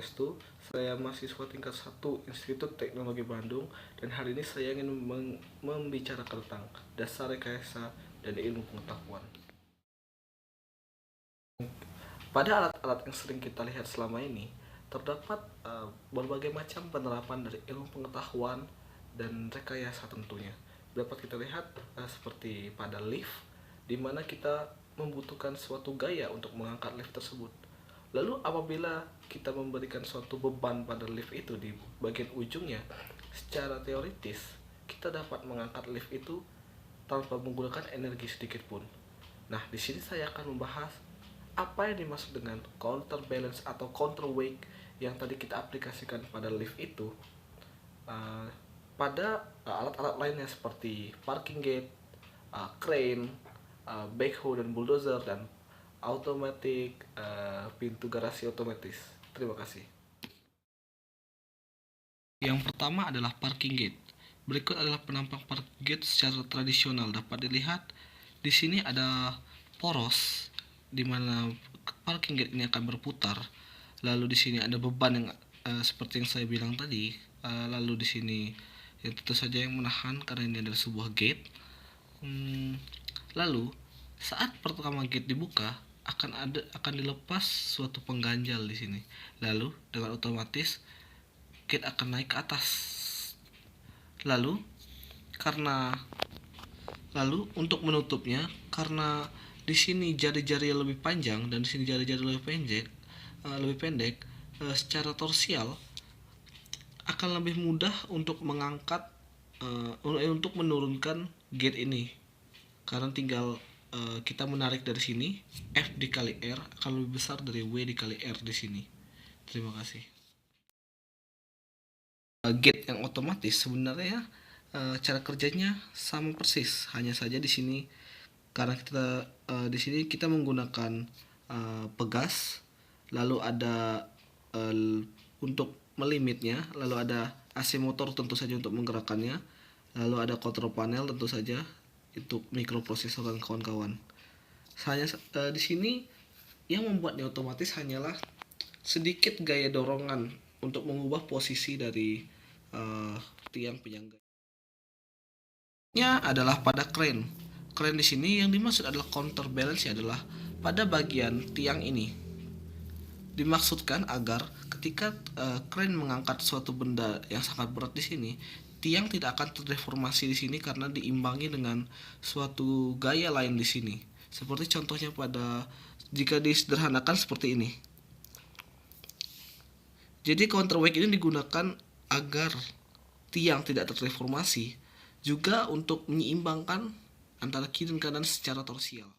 Swastiastu. Saya mahasiswa tingkat 1 Institut Teknologi Bandung, dan hari ini saya ingin membicarakan tentang dasar rekayasa dan ilmu pengetahuan. Pada alat-alat yang sering kita lihat selama ini, terdapat berbagai macam penerapan dari ilmu pengetahuan dan rekayasa tentunya. Dapat kita lihat seperti pada lift, di mana kita membutuhkan suatu gaya untuk mengangkat lift tersebut. Lalu apabila kita memberikan suatu beban pada lift itu di bagian ujungnya, secara teoritis kita dapat mengangkat lift itu tanpa menggunakan energi sedikit pun. Nah, di sini saya akan membahas apa yang dimaksud dengan counterbalance atau counterweight yang tadi kita aplikasikan pada lift itu pada alat-alat lainnya seperti parking gate, crane, backhoe dan bulldozer, dan automatic pintu garasi otomatis. Terima kasih. Yang pertama adalah parking gate. Berikut adalah penampang parking gate secara tradisional. Dapat dilihat di sini ada poros di mana parking gate ini akan berputar. Lalu di sini ada beban yang seperti yang saya bilang tadi. Lalu di sini ya tentu saja yang menahan karena ini adalah sebuah gate. Lalu saat pertama gate dibuka akan dilepas suatu pengganjal di sini. Lalu dengan otomatis gate akan naik ke atas. Lalu untuk menutupnya, karena di sini jari-jari lebih panjang dan di sini jari-jari lebih pendek, secara torsial akan lebih mudah untuk mengangkat untuk menurunkan gate ini, karena tinggal kita menarik dari sini. F dikali R akan lebih besar dari W dikali R di sini. Terima kasih. Gate yang otomatis sebenarnya cara kerjanya sama persis, hanya saja di sini karena di sini kita menggunakan pegas, lalu ada untuk melimitnya, lalu ada AC motor tentu saja untuk menggerakkannya, lalu ada control panel tentu saja untuk mikroprosesor dan kawan-kawan. Hanya di sini yang membuatnya otomatis hanyalah sedikit gaya dorongan untuk mengubah posisi dari tiang penyangga. Nya adalah pada crane. Crane di sini yang dimaksud adalah counterbalance adalah pada bagian tiang ini. Dimaksudkan agar ketika crane mengangkat suatu benda yang sangat berat di sini, tiang tidak akan terdeformasi di sini karena diimbangi dengan suatu gaya lain di sini. Seperti contohnya jika disederhanakan seperti ini. Jadi counterweight ini digunakan agar tiang tidak terdeformasi, juga untuk menyeimbangkan antara kiri dan kanan secara torsial.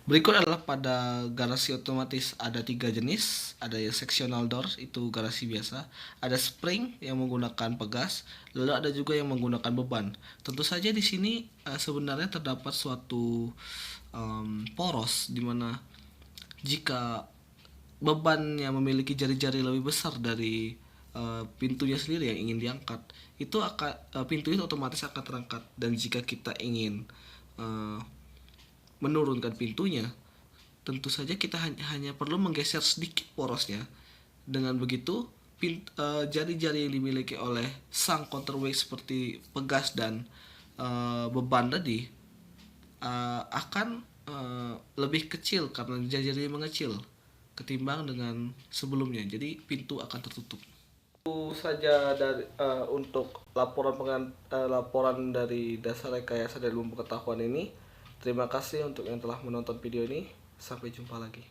Berikut adalah pada garasi otomatis ada 3 jenis. Ada yang sectional door, itu garasi biasa. Ada spring yang menggunakan pegas. Lalu ada juga yang menggunakan beban. Tentu saja di sini sebenarnya terdapat suatu poros di mana jika bebannya memiliki jari-jari lebih besar dari pintunya sendiri yang ingin diangkat, itu pintu itu otomatis akan terangkat. Dan jika kita ingin menurunkan pintunya, tentu saja kita hanya perlu menggeser sedikit porosnya. Dengan begitu jari-jari yang dimiliki oleh sang counterweight seperti pegas dan beban tadi akan lebih kecil karena jari-jari mengecil ketimbang dengan sebelumnya. Jadi pintu akan tertutup. Itu saja untuk laporan dari dasar rekayasa dan ilmu pengetahuan ini. Terima kasih untuk yang telah menonton video ini. Sampai jumpa lagi.